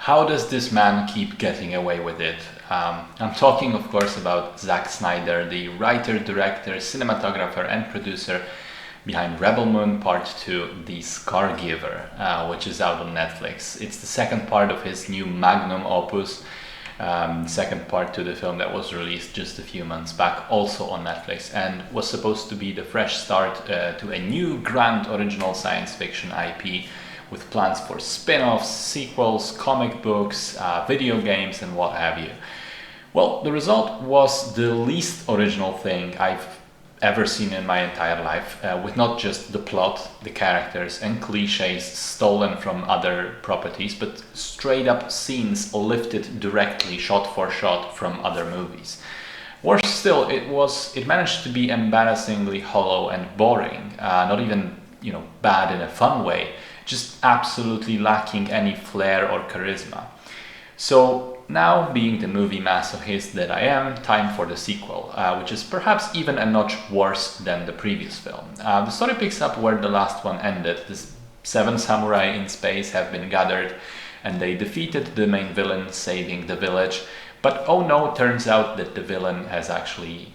How does this man keep getting away with it? I'm talking, of course, about Zack Snyder, the writer, director, cinematographer, and producer behind Rebel Moon Part 2, The Scargiver, which is out on Netflix. It's the second part of his new magnum opus, second part to the film that was released just a few months back, also on Netflix, and was supposed to be the fresh start to a new grand original science fiction IP with plans for spin-offs, sequels, comic books, video games, and what have you. Well, the result was the least original thing I've ever seen in my entire life, with not just the plot, the characters, and cliches stolen from other properties, but straight up scenes lifted directly, shot for shot, from other movies. Worse still, it managed to be embarrassingly hollow and boring, not even, bad in a fun way, just absolutely lacking any flair or charisma. So now, being the movie masochist that I am, time for the sequel, which is perhaps even a notch worse than the previous film. The story picks up where the last one ended. The 7 samurai in space have been gathered and they defeated the main villain, saving the village. But oh no, turns out that the villain has actually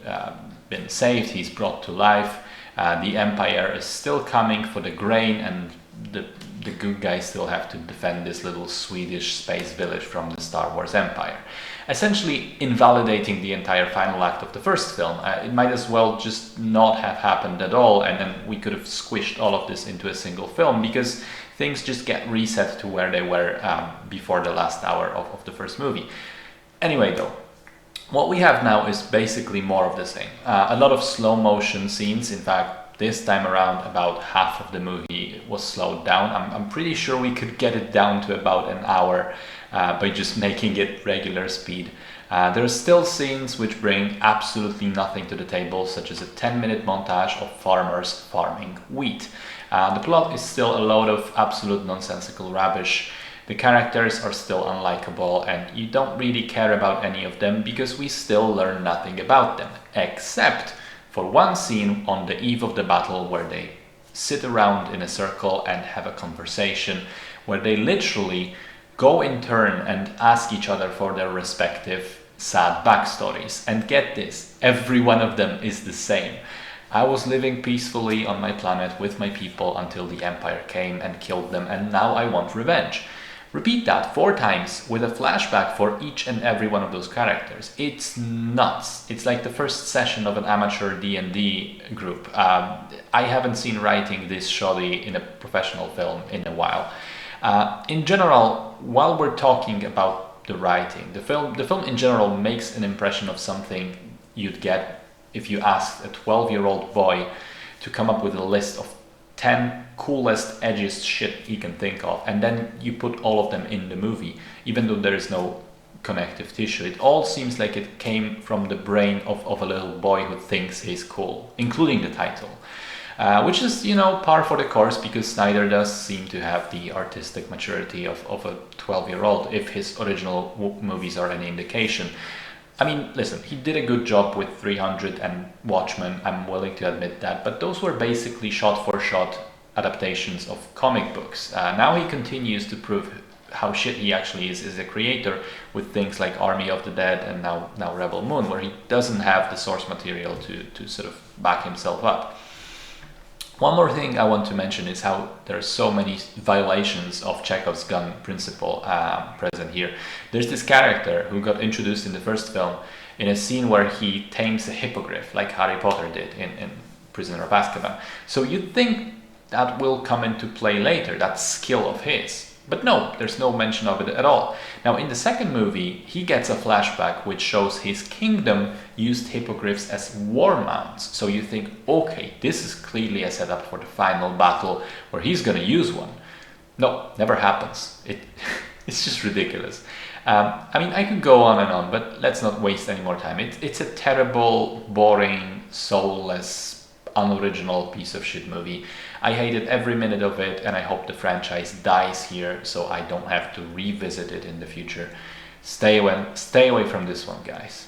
been saved, he's brought to life. The Empire is still coming for the grain, and the good guys still have to defend this little Swedish space village from the Star Wars Empire, essentially invalidating the entire final act of the first film. It might as well just not have happened at all, and then we could have squished all of this into a single film, because things just get reset to where they were before the last hour of the first movie. Anyway though, what we have now is basically more of the same. A lot of slow motion scenes. In fact, this time around, about half of the movie was slowed down. I'm pretty sure we could get it down to about an hour by just making it regular speed. There are still scenes which bring absolutely nothing to the table, such as a 10-minute montage of farmers farming wheat. The plot is still a load of absolute nonsensical rubbish. The characters are still unlikable, and you don't really care about any of them because we still learn nothing about them, except for one scene on the eve of the battle where they sit around in a circle and have a conversation, where they literally go in turn and ask each other for their respective sad backstories. And get this, every one of them is the same. I was living peacefully on my planet with my people until the Empire came and killed them, and now I want revenge. Repeat that 4 times with a flashback for each and every one of those characters. It's nuts. It's like the first session of an amateur D&D group. I haven't seen writing this shoddy in a professional film in a while. In general, while we're talking about the writing, the film in general makes an impression of something you'd get if you asked a 12-year-old boy to come up with a list of 10 coolest, edgiest shit he can think of, and then you put all of them in the movie, even though there is no connective tissue. It all seems like it came from the brain of a little boy who thinks he's cool, including the title. Which is, par for the course, because Snyder does seem to have the artistic maturity of a 12-year-old, if his original movies are any indication. I mean, listen, he did a good job with 300 and Watchmen, I'm willing to admit that, but those were basically shot-for-shot adaptations of comic books. Now he continues to prove how shit he actually is as a creator with things like Army of the Dead and now Rebel Moon, where he doesn't have the source material to sort of back himself up. One more thing I want to mention is how there are so many violations of Chekhov's gun principle present here. There's this character who got introduced in the first film in a scene where he tames a hippogriff, like Harry Potter did in Prisoner of Azkaban. So you'd think that will come into play later, that skill of his. But no, there's no mention of it at all. Now, in the second movie, he gets a flashback which shows his kingdom used hippogriffs as war mounts. So you think, okay, this is clearly a setup for the final battle where he's gonna use one. No, never happens. It's just ridiculous. I could go on and on, but let's not waste any more time. It's a terrible, boring, soulless, unoriginal piece of shit movie. I hated every minute of it, and I hope the franchise dies here so I don't have to revisit it in the future. Stay away from this one, guys.